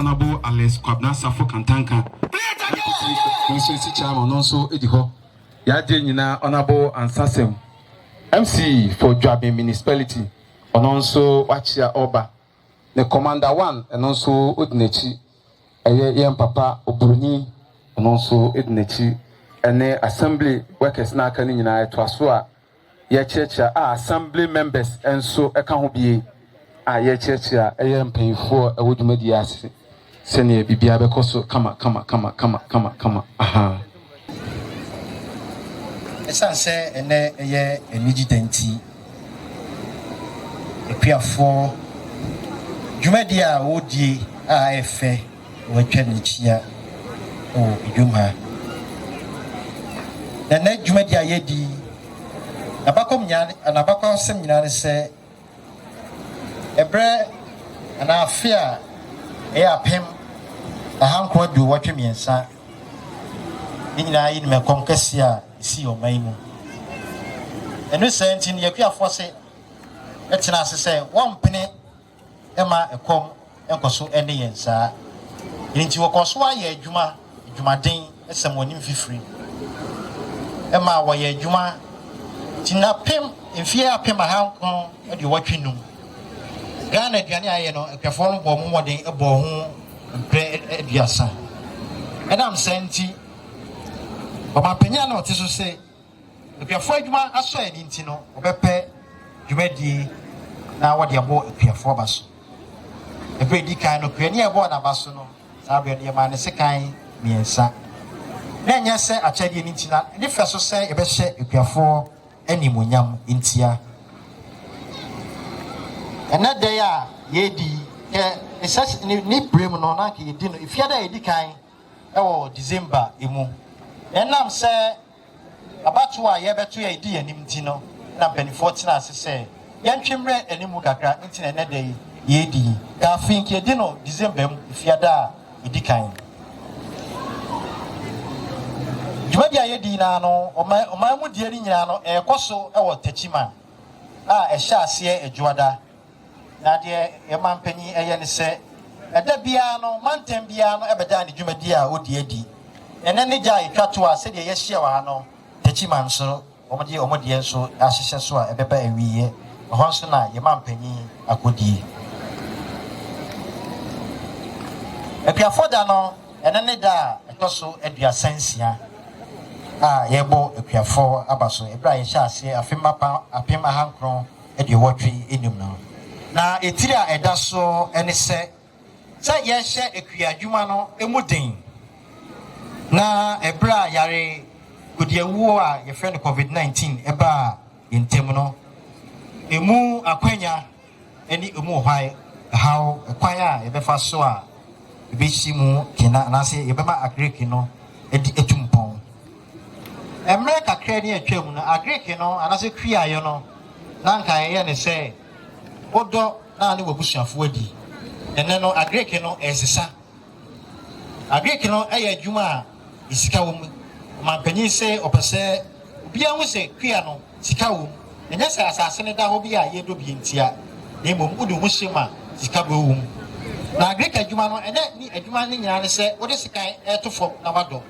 Honorable Alex Kwabna Safo Kantanka. Constituency Chairman also Ediho. Yadina Honorable Ansasem. MC for Joabin Municipality. And also Wachia Oba. The Commander 1 and also Udnechi. Yam Papa Obruni and also Udnechi. And the Assembly workers na kanina Twasua. Ya church assembly members and so Ekahobi. Ye church am paying for a wood medias. Senior Bibia Becoso, come. Aha. As I say, and a year a nigidenti. A pair for Jumedia would ye AFA or Chenichia or Juma. The next Jumedia Yedi Abakom Yan and Abakom Seminar say. Ebre and I fear pim a hand do watch me and sa in I in my conquestia see your maimu. And we sent in your clear force let's not say 1 penny Emma a com and cosu any and sa into a coswa ye Juma Din as someone in free Emma why ye Juma Tina pim in fear pim a hand and you watching no. Ghana Diana, a perform more than a bone and pray at Yasa. And I'm saying, but my piano to say, if you're afraid, I said, Intino, or Pepe, you ready now what you're bought a pair for us. A very kind of penny aboard a basono, Sabian Yaman, a second, me and sa. Then, yes, sir, I tell you, Intina, and if I so say, a best share a pair for any munyam in tia. And that day, Yedi, it's such a neat brim on Naki dinner. If you had a decline, December, Emu. And I'm say about why you ever to a D and Imtino, and I'm penny 14 as I say. Yan Chimre and Imuka, internet day, Yedi. I think you dinner December if you had a decline. Jubadia Yedi Nano, or my wood Yeriano, a coso, or Techima. A shall see a Juada. Nadia, a man penny, a say, a debiano, mountain piano, ebedani, Jumedia, Odiedi. And then the jay catua said, yes, Shiano, Techiman, so, Omodian, so, Ashisasua, a bebe, a wee, a Honsona, a man penny, a goodie. A piafodano, and then a tosso, a dia sensia. Yebo, a piafo, abaso, a bright chassis, a fimapa, a pima hankron, a di watry in you now. Na etira edaso ene se yehye ekua adwuma no emudin na ebra yare kodiawu a ye friend COVID-19 eba yentem no emu akwanya eni emu hwai how kwan a ebefa so a ebeshi mu kina na se ebema agreki no edi etumpon emre kakra ni atwam no agreki no anase kua ye no na nka ye ne se Odo na ni wabusuafo adi ene no agreki no esesa agreki no eye adwuma isika wo manpanyin se opese bia hu se kua no sika wo enya se asase ne da ho bia ye do bi ntia na mom udu hu shema sika bo wo na agreki adwuma no ene ni adwuma ne nyane se wo de sika etofo na wado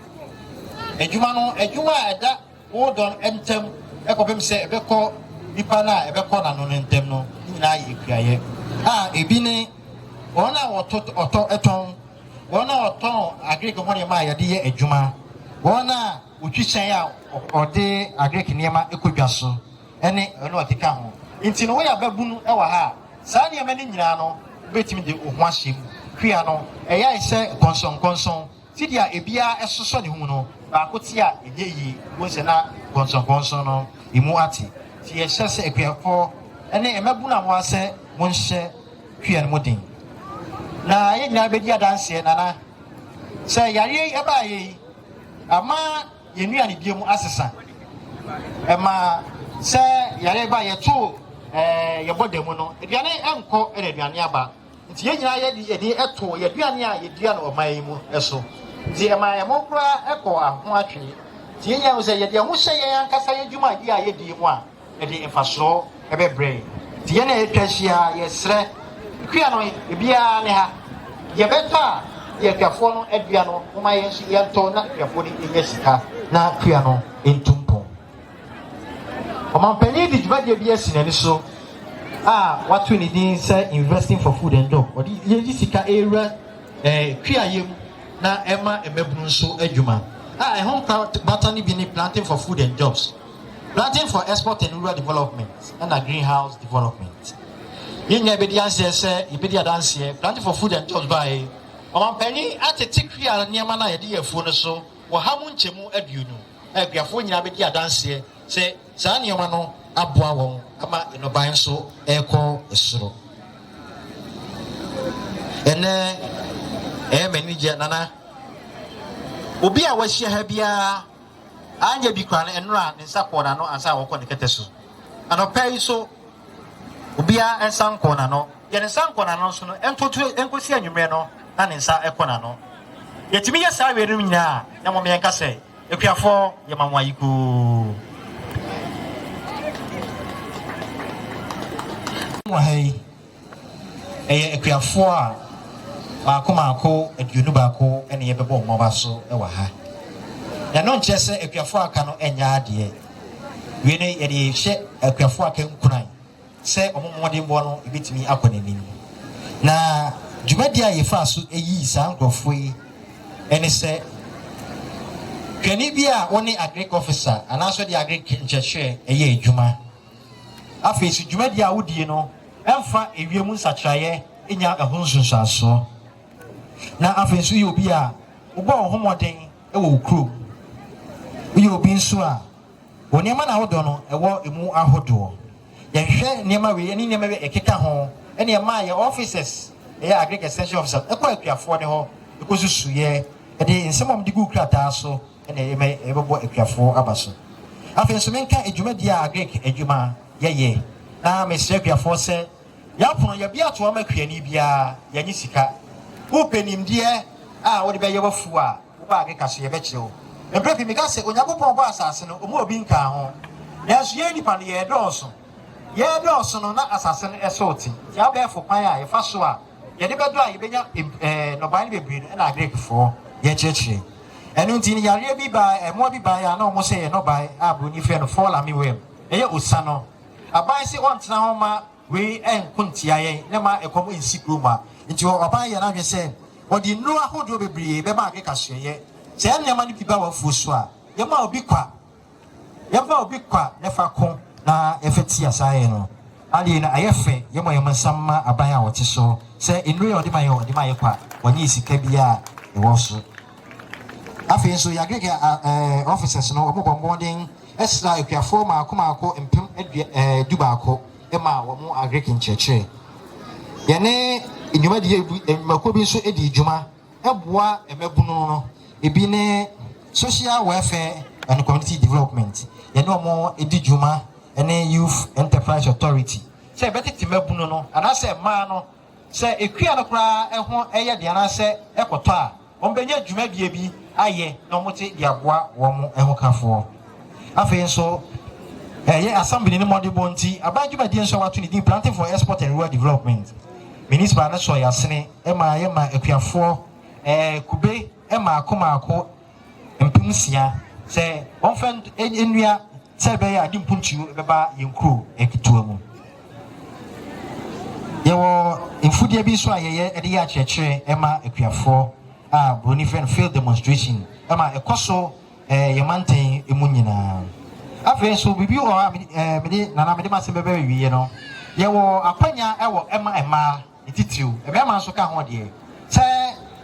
adwuma no adwuma eda wo don entem ekopem se ebekọ nipa na ebekọ na no ntem no na yekuaye ebi ne Ona oto eton ona oton agric money ma yade ye adwuma ona utwihyɛn a ɔde agric nneɛma ekodwa so ɛne ɔno ɔkeka ho nti no wɔyɛ babunu ɛwɔ ha saa nneɛma ne nyinaa no betimi de ho ahyɛ mu hwea no ɛyɛ sɛ kɔnsɔnkɔnsɔn tidia ebia ɛsosɔ ne ho no baako ti a ɛnyɛ yi wɔnsɛ na kɔnsɔnkɔnsɔn no emu ate ti yɛhyɛ sɛ ekuafo ɛne ɛmabunu a wɔasɛ wɔnhyɛ hwea no mu den na yɛ nyinaa bɛdi adanseɛ nana sɛ yare ɛbaa yɛ ama yɛnnua ne bia mu asesa ɛma sɛ yare ba yɛto yɛbɔ da mu no aduane ɛnkɔ ɛna aduane aba nti yɛn nyinaa yɛde ɛto yɛaduane a yɛdua no ɔman yi mu ɛso nti ɛma yɛmo koraa ɛkɔ aho atwe nti yɛn nyinaa sɛ yɛde ɛho hyɛ yɛn ankasa yɛn dwumadie a yɛdi mu a yɛde mfasoɔ ɛbɛbrɛ nti yɛn a yɛtwa ahyia yɛsrɛ hwea no ebiara ne ha yɛbɛtɔ a yɛhwɛfoɔ no adua no woma yɛn nso yɛntɔ na hwɛfoɔ no ɛnya sika na hwea no ɛntumpɔn ɔmanpanyin de dwumadie bi asi n'ani so a wato ne din sɛ investing for food and job ɔde yɛgye sika ɛwura hwea yɛ mu na ɛma ɛmabunu nso adwuma a ɛho bata no bi ne planting for food and jobs planting for export and rural development ɛna greenhouse development yɛn nyinaa bɛdi adanseɛ sɛ yɛbɛdi adanseɛ planting for food and jobs baeɛ ɔmanpanyin atete hwea nneɛma no a yɛde yɛ afuo no so wɔ ha mu nkyɛmu aduonu akuafoɔ nyinaa bɛdi adanseɛ sɛ saa nneɛma no aboa wɔn ama nnɔbae nso ɛrekɔ soro ɛnɛ ɛyɛ m'ani gye nana obi a wahyia ha biara anyɛ bi kora no ɛnora ne nsa kɔɔ n'ano ansa a wɔkɔ ne kɛtɛ so anɔpɛ yi so obiara nsa nkɔɔ n'ano yɛne nsa nkɔɔ n'ano nso no ɛnkɔsi anwummerɛ no na ne nsa ɛkɔ n'ano yɛtumi yɛ saa wei no nyinaa na mmom yɛnka sɛ akuafoɔ yɛma mo ayikoo wɔ ha yi ɛyɛ akuafoɔ a maako aduonu baako ɛne yɛbɛbɔ mmɔba so ɛwɔ ha yɛno nkyerɛ sɛ akuafoɔ aka no ɛnyɛ adeɛ wei no yɛde hyɛ akuafoɔ aka nkuran sɛ ɔmo mmɔdenboɔ no ɛbɛtumi akɔ n'anim na dwumadie a yɛfaa so ɛyii saa nkurɔfoɔ yi ɛne sɛ hwɛni bi a wɔne agric officer anaasɛ de agric nkyerɛkyerɛ ɛyɛ adwuma afei so dwumadie a wodie no ɛmfa ewiem nsakyerɛeɛ ɛnya ɛho nsonsansoɔ na afei nso yɛ obi a wobɔ wo ho mmɔden ɛwɔ wo kurom woyɛ obi nso a wɔ nneɛma na wodɔ no ɛwɔ emu ahodoɔ yɛhwɛ nneɛma wei ɛne nneɛma wei ɛkeka ho ɛne ɛma yɛ officers ɛyɛ agric extension officer ɛkɔ akuafoɔ ne hɔ ɛkɔ susuyɛ ɛde nsɛm a wɔde gu krataa so ɛna ɛbɛbɔ akuafoɔ aba so afei nso menka adwumadie a agric adwuma yɛyɛ na mesrɛ akuafoɔ sɛ yɛapono yɛbi ato ama akuani biara yɛnye sika wopɛ nimdeɛ a wode bɛyɛ wafu a woba agric so yɛbɛkyerɛ wo mprɛ pi meka sɛ onyankopɔn bɔ asase no ɔmu obi nkaa ho nanso yɛn nnipa no yɛdɔɔso no na asase no ɛsɛ ɔte nti abɛɛfo kwan a yɛfa so a yɛde bɛdɔ a yɛbɛnya nnɔbae no bebree no ɛna agricfoɔ yɛkyerɛkyerɛ ɛno nti no yareɛ bi baa ɛmmoa bi baa yɛ a na ɔmo sɛ yɛ nnɔbae a buroni frɛ no fall armyworm ɛyɛ osa no aban sɛ ɔntena ho ma wei ɛnko ntia yɛn na ma ɛkɔm nsi kurom a nti ɔban yɛ n'adwene sɛ wɔde nnuro ahodoɔ bebree bɛma agric asoɛyɛ sɛ nneɛma no bi ba w'afuo so a yɛma obi kwa ne fa ko na yɛfɛ ti asaeɛ no adeɛ no ayɛ fɛ yɛma yɛm nsam ma aban a wɔte so sɛ nnuro yɛ ɔde ma yɛ kwa wɔnyɛ sika bi a ɛwɔ so afei nso yɛ agric officers no ɔmo bɔ mmɔden ɛsra akuafoɔ maako mpem du baako ɛma wɔn agric nkyerɛkyerɛ yɛne nnwumadie mmako bi nso di dwuma ɛboa mmabunu no ebi ne social welfare and community development yɛne wɔn di dwuma ɛne youth enterprise authority sɛ ɛbɛtete mmabunu no anaasɛ mmaa no sɛ ekua no koraa ɛho ɛyɛ deɛ anaasɛ ɛkɔtɔ a wɔn bɛnya dwumadie bi ayɛ na wɔn te de aboa wɔn ho kafoɔ afei nso ɛyɛ assembly ne mɔde bɔ nti aban dwumadie nso wato ne din planting for export and rural development municipal ne sɔ yɛasene ɛma akuafoɔ kube maako mpem 6 sɛ wɔn fɛn nnua sɛ ɛbɛyɛ ade mpuntuo ɛbɛba yɛn kuro ɛketewa mu yɛwɔ in food ye be so ye edia cheche ema ekuafo a broni friend field demonstration ema ekoso ye manten emu nyina afa so bibi o me de nana me de ma se bebe wiye no ye wo akwanya ewo ema etitiriu ebe ma so ka ho de se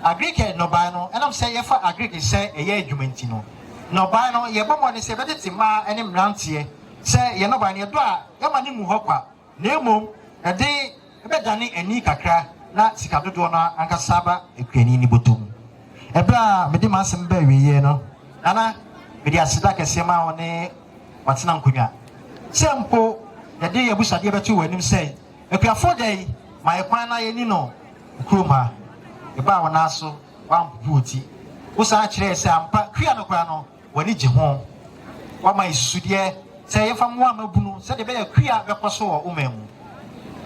agrike no ba no enam se ye fa agrike se eye adwumanti no ba no ye bomo ne se be de ma ene mrantie se ye no ba ne do a ye ma ne mu hokwa na emom ede ebe dane ani kakra na sika dodo no ankasa ba ekwani ni botom ebra me de ma asem ba wiye no ana me de asida kese ma woni watena nkonwa sempo ye de ye busade be tu wanim sei ekuafo dai ma ekwan na ye ni no kroma eba wona aso wamputi usa kire se ampa kwia no kwa no wani je ho wama isudie se ye fa mo amabunu se de be kwia be koso wo umemu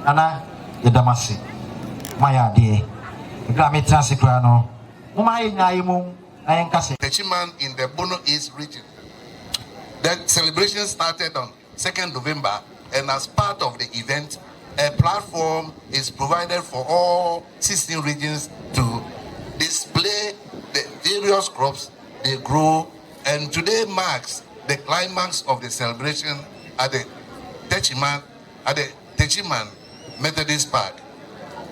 ana ye damase maya de ebra metrase kwa no mo ma ye nyaye mo ayen kase Techiman in the Bono East region. The celebration started on 2nd November, and as part of the event, a platform is provided for all 16 regions to display the various crops they grow, and today marks the climax of the celebration at the Techiman Methodist Park.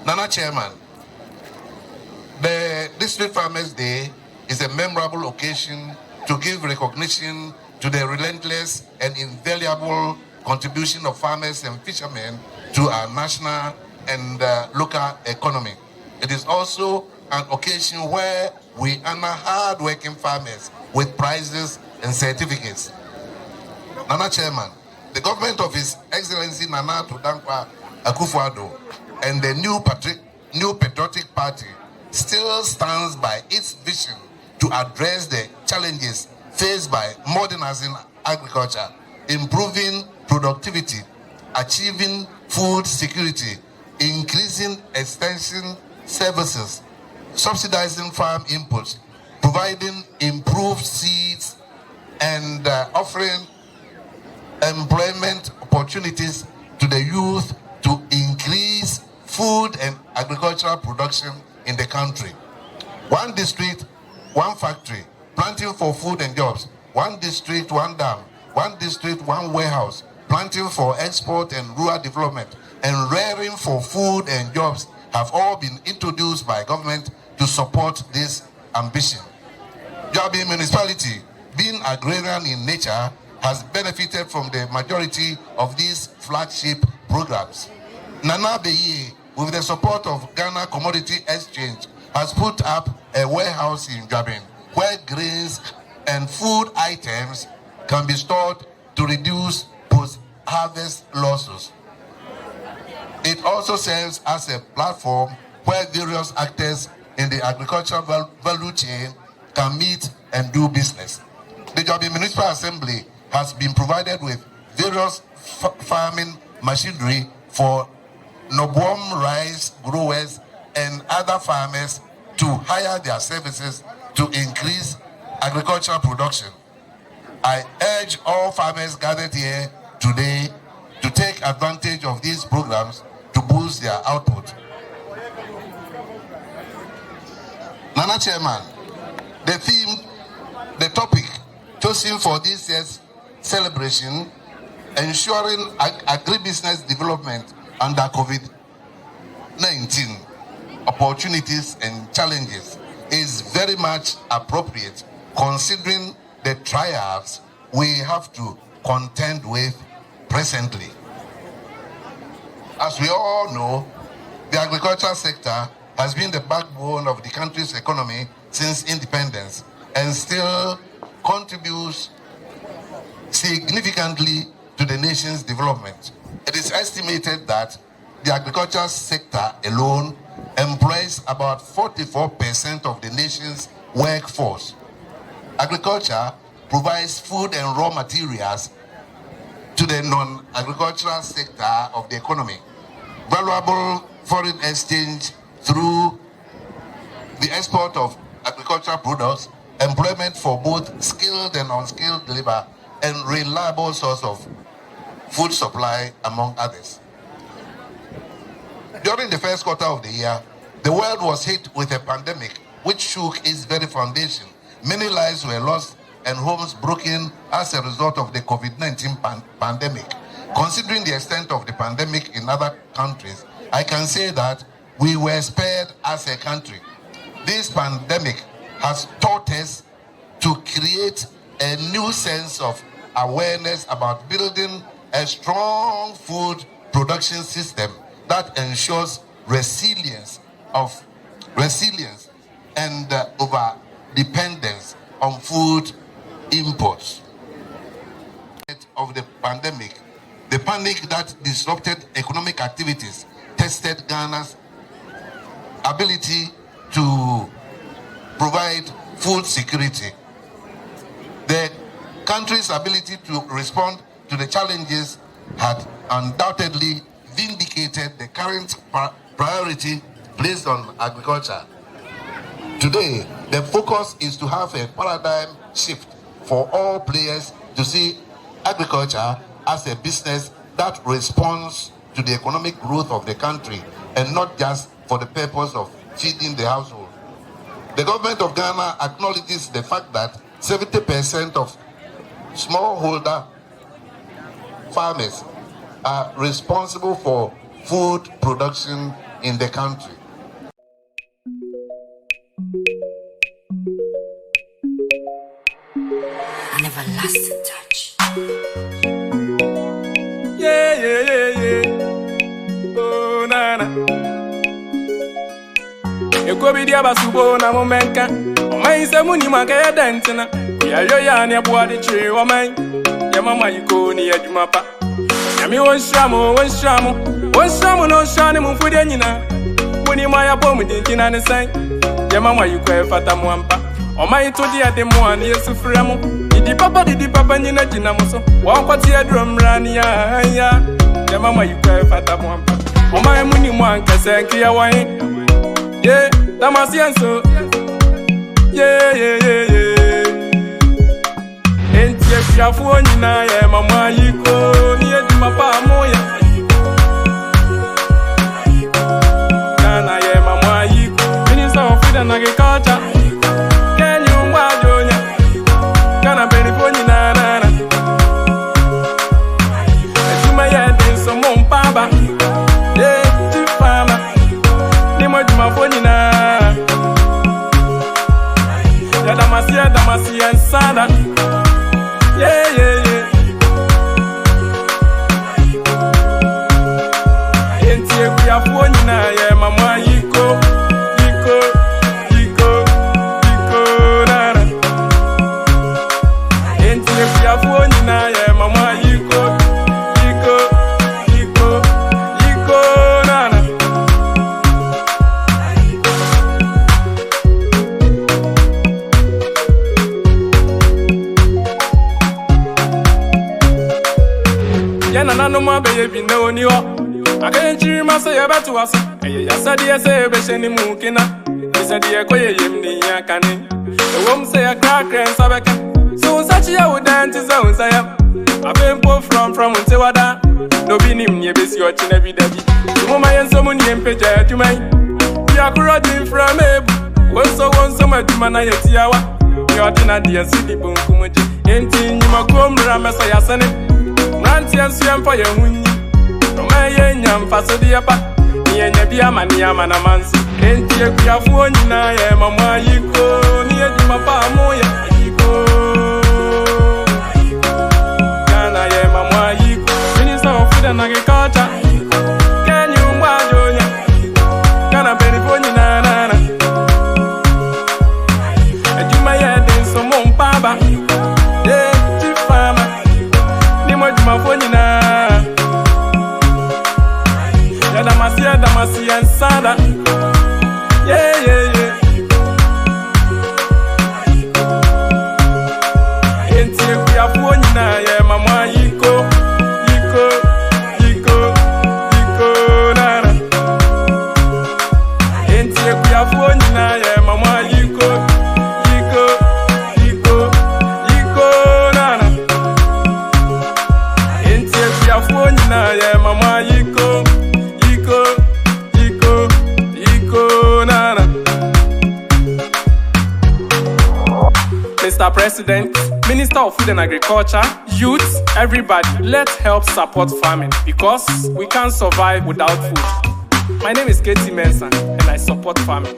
Nana Chairman, the District Farmers Day is a memorable occasion to give recognition to the relentless and invaluable contribution of farmers and fishermen to our national and local economy. It is also an occasion where we honor hard-working farmers with prizes and certificates. Nana Chairman, the government of His Excellency Nana Dankwa Akufo-Addo and the New Patriotic Party still stands by its vision to address the challenges faced by modernizing agriculture, improving productivity, achieving food security, increasing extension services, subsidizing farm inputs, providing improved seeds, and offering employment opportunities to the youth to increase food and agricultural production in the country. One district, one factory, planting for food and jobs. One district, one dam. One district, one warehouse, planting for export and rural development, and rearing for food and jobs have all been introduced by government to support this ambition. Joabi municipality, being agrarian in nature, has benefited from the majority of these flagship programs. Nana Beye, with the support of Ghana Commodity Exchange, has put up a warehouse in Joabi where grains and food items can be stored to reduce post-harvest losses. It also serves as a platform where various actors in the agricultural value chain can meet and do business. The Joabi Municipal Assembly has been provided with various farming machinery for Nobuom rice growers and other farmers to hire their services to increase agricultural production. I urge all farmers gathered here today to take advantage of these programs to boost their output. Nana Chairman, the topic chosen for this year's celebration, ensuring agribusiness development under COVID-19 opportunities and challenges, is very much appropriate considering the trials we have to contend with presently. As we all know, the agricultural sector has been the backbone of the country's economy since independence and still contributes significantly to the nation's development. It is estimated that the agricultural sector alone employs about 44% of the nation's workforce. Agriculture provides food and raw materials to the non-agricultural sector of the economy, valuable foreign exchange through the export of agricultural products, employment for both skilled and unskilled labor, and reliable source of food supply, among others. During the first quarter of the year, the world was hit with a pandemic which shook its very foundation. Many lives were lost and homes broken as a result of the COVID-19 pandemic. Considering the extent of the pandemic in other countries, I can say that we were spared as a country. This pandemic has taught us to create a new sense of awareness about building a strong food production system that ensures resilience and over dependence on food imports. Of the pandemic, the panic that disrupted economic activities tested Ghana's ability to provide food security. The country's ability to respond to the challenges had undoubtedly vindicated the current priority placed on agriculture. Today, the focus is to have a paradigm shift for all players to see agriculture as a business that responds to the economic growth of the country and not just for the purpose of feeding the household. The government of Ghana acknowledges the fact that 70% of smallholder farmers are responsible for food production in the country. An everlasting touch. Yeah, yeah, yeah, yeah. Oh, nana. Ekobidia basubo na momenka. Omai se muni makaya dentina. Kuya ya ni abuwa di chiri omai. Ya mama yiko ni ya jumapa. Yami wonshamu. Wonshamu no shani mufudi nyina. Muni maya bomu dintina ni sai. Ya mama yiko e fata muampa. Omai to di ade mo ani yesu fremu. Didi papa nyina jina muso. Wakwati ya drum rani ya. Ya mama yiko e fata muampa. Omai muni mwankese nkiya wai. Yeah, Damasianso. Yeah. Enti efiafo nyina ye mama yiko ni eduma pa moya. Ghana ye mama yiko. Minister of Food and Agriculture. Can you wajonya? Ghana benefo nyina nana. Eduma ye den so mompaba. Yeah, chief farmer. Juma fonina ya damasia nsada yeah enti ekuya fonina ya mama yiko nana enti ekuya fonina ya mama yiko nana. Yana no more baby no ni ho. Again chiri masa ya betu asa. Ya sadi ya se be sheni mukina. Isadi ya koye yemni ya kane. The wom say ya crack and sabeka. So sachi ya udanti za unsaya. Abempo from untewada. No bi nim ye besi ochi na bidabi. Mama yenso mu ni empeja ya tumai. Ya kurodin from ebu. Wonso maduma na yetiawa. Yo dina dia sidi bunkumuji. Enti nyima komra mesa ya sane. Nanti ansiem for your hunyi. No my nyam fasodi apa. Ni enya bia maniama na mansi. Enti ekuya fuoni na ye mama yiko. Ni eduma pa moya yiko. Ghana ye mama yiko. Minister of Food and Agriculture. Can you wajonya? Ghana benefoni na nana. Eduma ye den so mompaba. Yeah, chief farmer. Juma fonina ya damasia nsada yeah enti ekuya fonina ya mama yiko nana enti ekuya fonina ya mama yiko nana. Fonina ye mama yiko Mr. President, Minister of Food and Agriculture, youth, everybody, let's help support farming because we can't survive without food. My name is Katie Mensah and I support farming.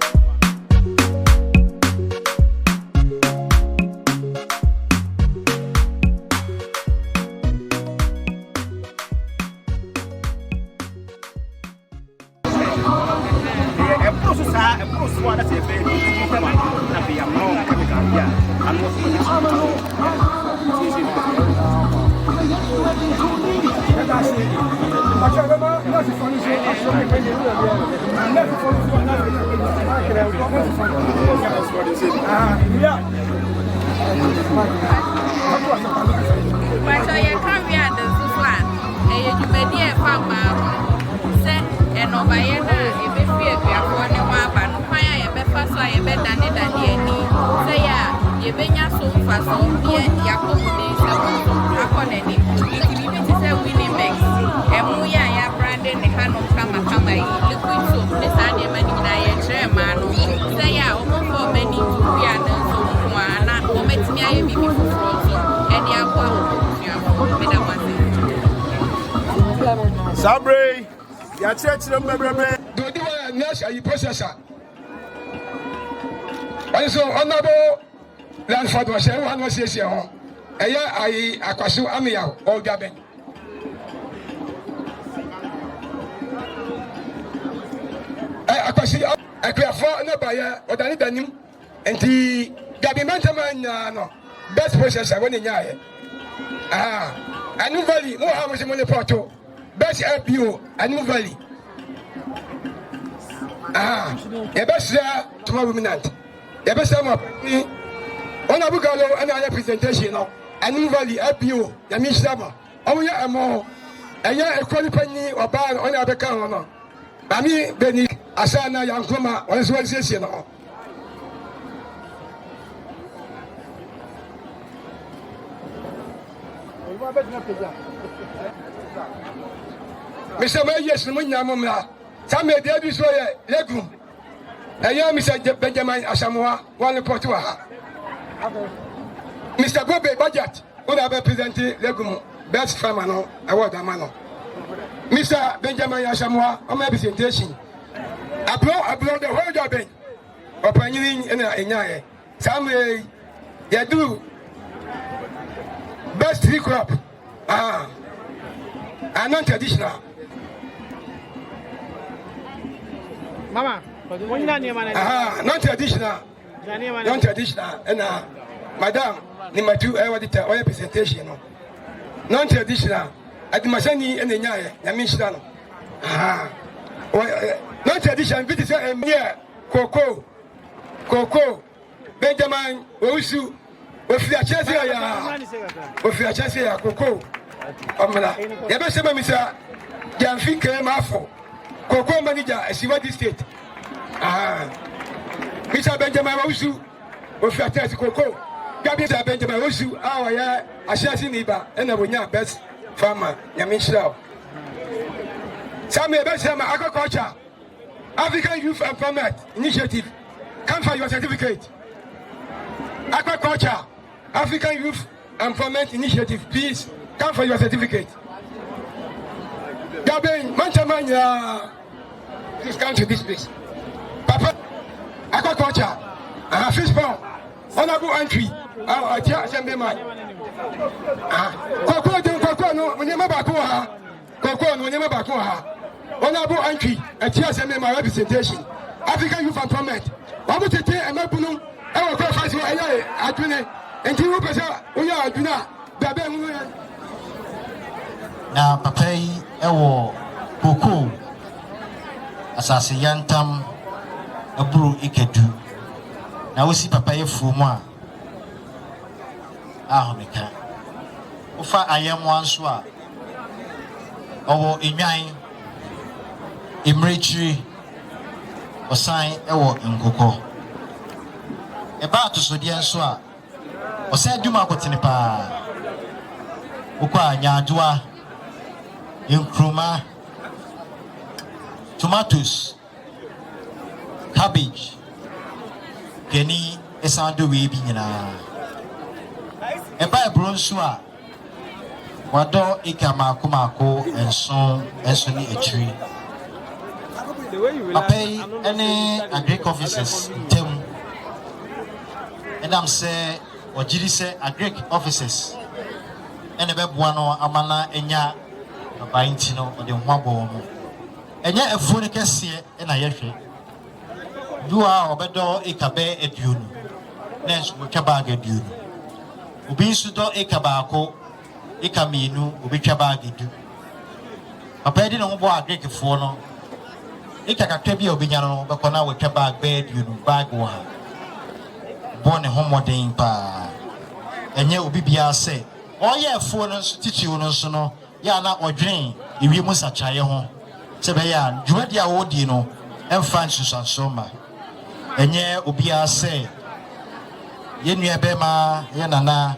Sabre, ya church number. Do the one national you processor. And so honorable Lanford was saying one was here. I akwasu amia all gaben. Akwasi akwafo na baya odani danim enti gabi mantaman no best processor when nyaye. Anu valley mo amusi mo ne porto. Best LPO Anu Valley. The best tomorrow minute. The best time of on a bugalo and I presentation of Anu Valley LPO, the Mishama. Oh, yeah, more. And yeah, a quality or bar on a becano. Mami Benny Asana Yankuma, once was this, you know. Mr. Mayes, the Munyamuna, some may there be so a legum. A young Mr. Benjamin Asamoah, one report to her. Mr. Bobe Budget, would have represented legum, best farmer, award a man. Mr. Benjamin Asamoah, on my presentation. I blow the whole job in. Opening in a some way, they do best tree crop. And non-traditional. Mama, non-traditional. Non-traditional. And Madam, Nimatu, I want to representation. Non-traditional. At the Masani and the Nyaya, Yamishano. Non-traditional. This is a mere Coco, Benjamin, Osu, Ofia Chassia, Coco. Never say, Mr. Janfi came after Coco manager, as you want this state. Mr. Benjamin Osu, Ofia Chassia Coco, Gabriel Benjamin Osu, our Assassin Iba, and the best farmer, Yamin. Some best agriculture, African Youth Empowerment Initiative. Come for your certificate. Aquaculture, African Youth Empowerment Initiative, please. Come for your certificate. Gaben, Mantamania, please come to this place. Papa, aquaculture, fish pond, honorable entry, our assembly man. Coco, no, we never back Coco, no, never back honorable entry, a assembly man representation. African Youth Empowerment. What would you take a mapunu? I will go fast. I do it. And you will do not. Na papa yi ewo Coco asase yantam aburu ikedu na wosi papa yi fumu a ahomeka ofa ayemo anso a owo enwan imrechi osan ewo nkoko eba to so die nso a osan duma akotene pa okwa nyaadua Nkrumah, tomatoes, cabbage, Kenny, Esando Webi, Bible nso a wado ika maako enso ni echiri papa any agric officers tem and I'm say ojiri say agric officers ene beboa no amana enya baba nti no ode hwabo mo enya efu ne kese na yehwe duwa obedo ikabe eduonu next we twa bag eduonu obi nso do ikabaako ikaminu obi twa bag edu papa edi no bo agric fo no ikakatwa bi obi nya no bekọ na we twa bag be eduonu bag wa born homodin pa enye obi bia se oye fo no titi wo no so no ya na odwen ewie mu sachaye ho se be ya dwumadi a wodi no emfa nsusanso ma enye obi a se ye nua be ma ye nana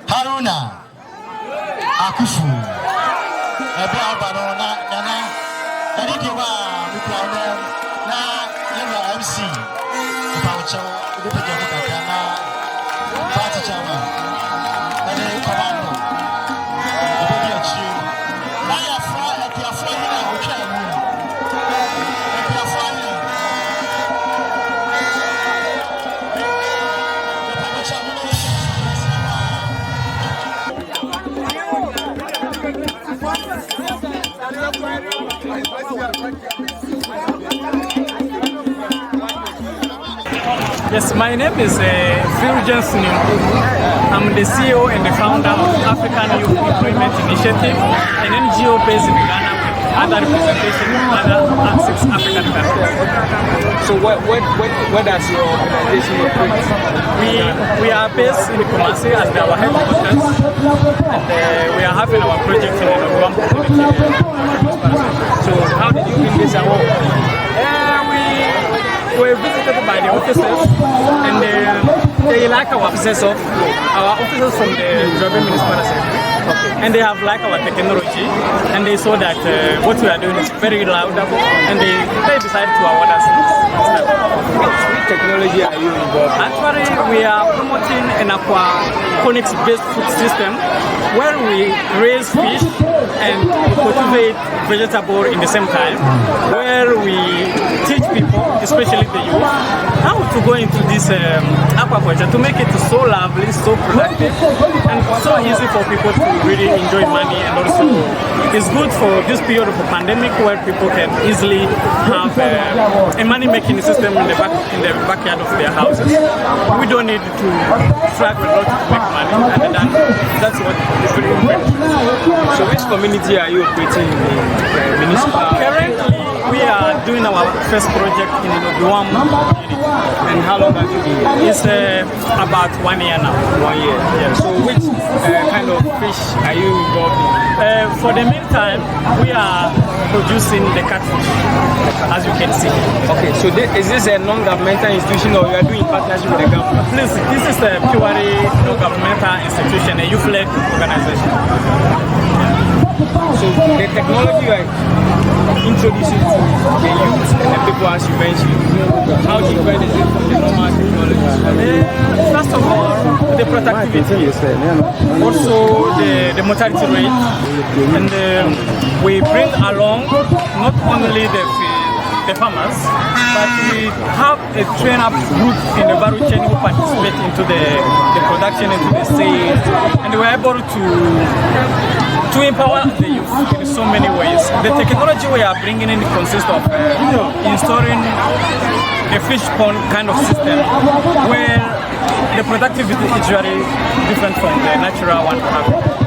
Haruna Akufu ebe abaro na nana eri di wa mi plan na ye wa MC Paucho obi pe jodi kaka na party chairman ene komando obi bi achi na ya fra ni na o twa mu Yes, my name is Phil Johnson. I'm the CEO and the founder of African Youth Employment Initiative, an NGO based in Ghana with other representation in other 6 African countries. So where does your organization operate? We are based in Kumasi as our headquarters, and we are having our project in the Noguam community. So how did you bring this along? We were visited by the officers, and they like our officers from the Durban Municipal Assembly. Okay. And they have liked our technology, and they saw that what we are doing is very laudable, and they decided to award us. Which technology are you involved in? Actually, we are promoting an aquaponics-based food system where we raise fish and cultivate vegetable in the same time, where we teach people, especially the youth, how to go into this aquaculture to make it so lovely, so productive, and so easy for people to really enjoy money. And also it's good for this period of the pandemic where people can easily have a money-making system in the backyard of their houses. We don't need to struggle a lot to make money, and that's what is very important. So which community are you operating in the municipal? Currently, we are doing our first project in the Noguam community. And how long have you been here? It's about 1 year now. 1 year. Yeah. So which kind of fish are you involved in? For the meantime, we are producing the catfish, as you can see. Okay, so is this a non-governmental institution or you are doing partnership with the government? Please, this is a purely non-governmental institution, a youth-led organization. So the technology you are introducing to the youth and the people as you mentioned, how different is it from the normal technology? First of all, the productivity, also the mortality rate, and we bring along not only the farmers, but we have a train-up group in the value chain who participate into the production, into the sales, and we're able to empower the youth in so many ways. The technology we are bringing in consists of installing a fish pond kind of system where the productivity is very different from the natural one we have.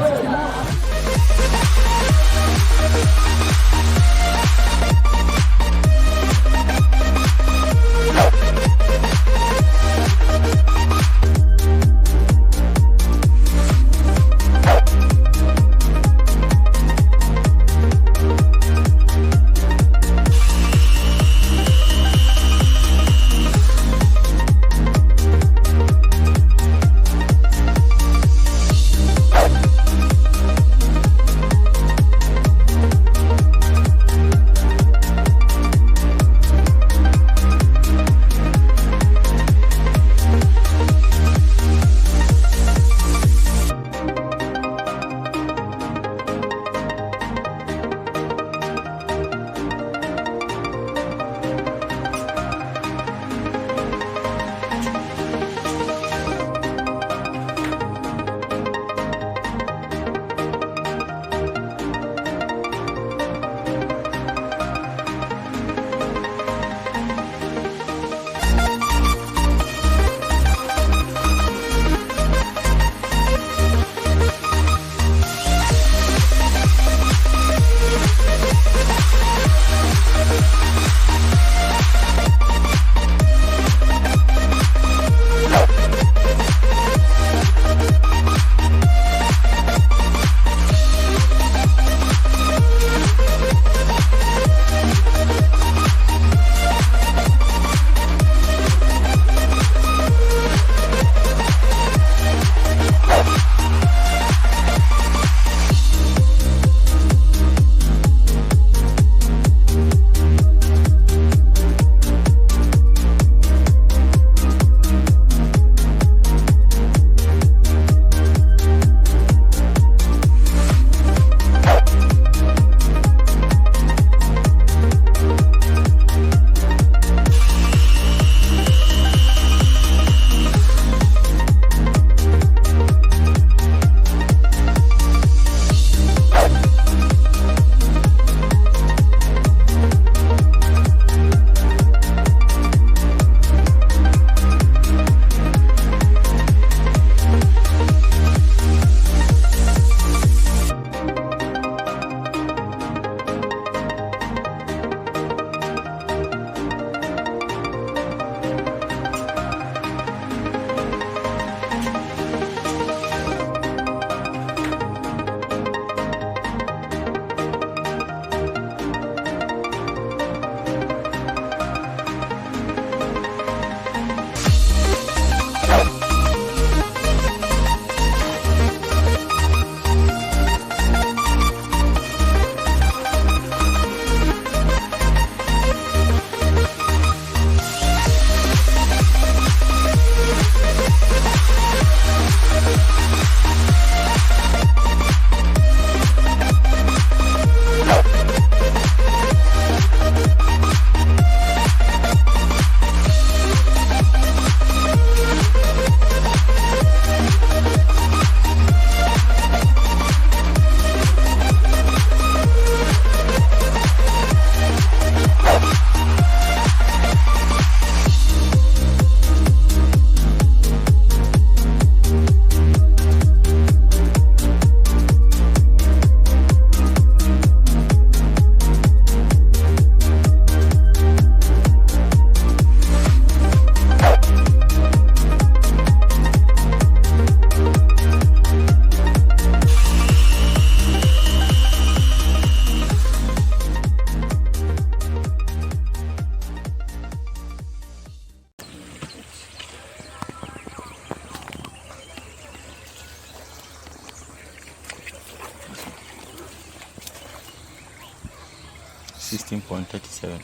16.37.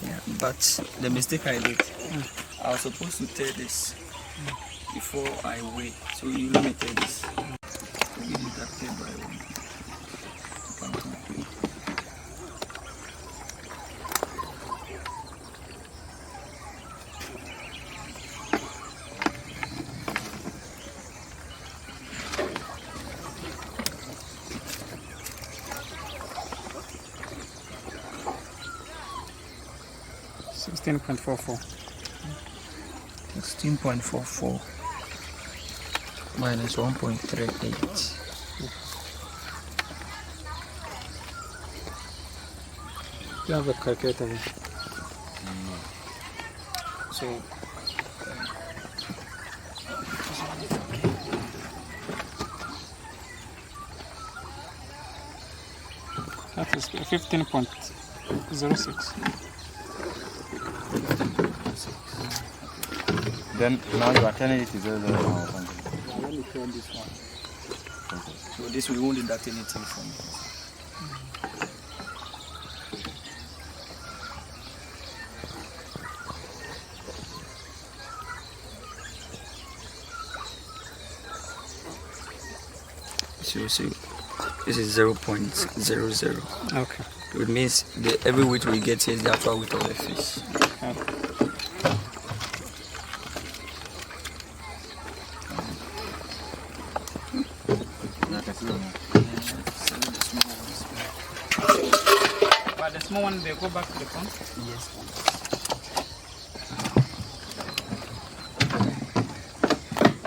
Yeah, but the mistake I did, I was supposed to tell this before I weigh. So you limited this. So you deducted by 1. $16.44. 16.44 minus 1.38. You have a calculator. So that is 15.06. Then now you are turning it to 0 or something. Let me try this one. So this we won't deduct anything from it. So this is 0.00. Okay. It means every weight we get here is the actual weight of the fish. But the small one, they go back to the pond? Yes.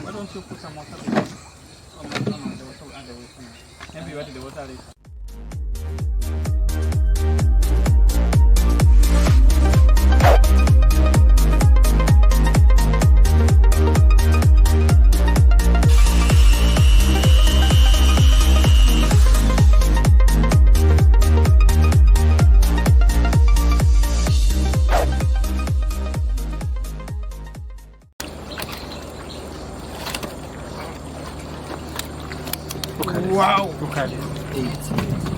Why don't you put some water there? Oh, no, the water will add the water. Maybe where did the water is? Wow! Look at it. 8.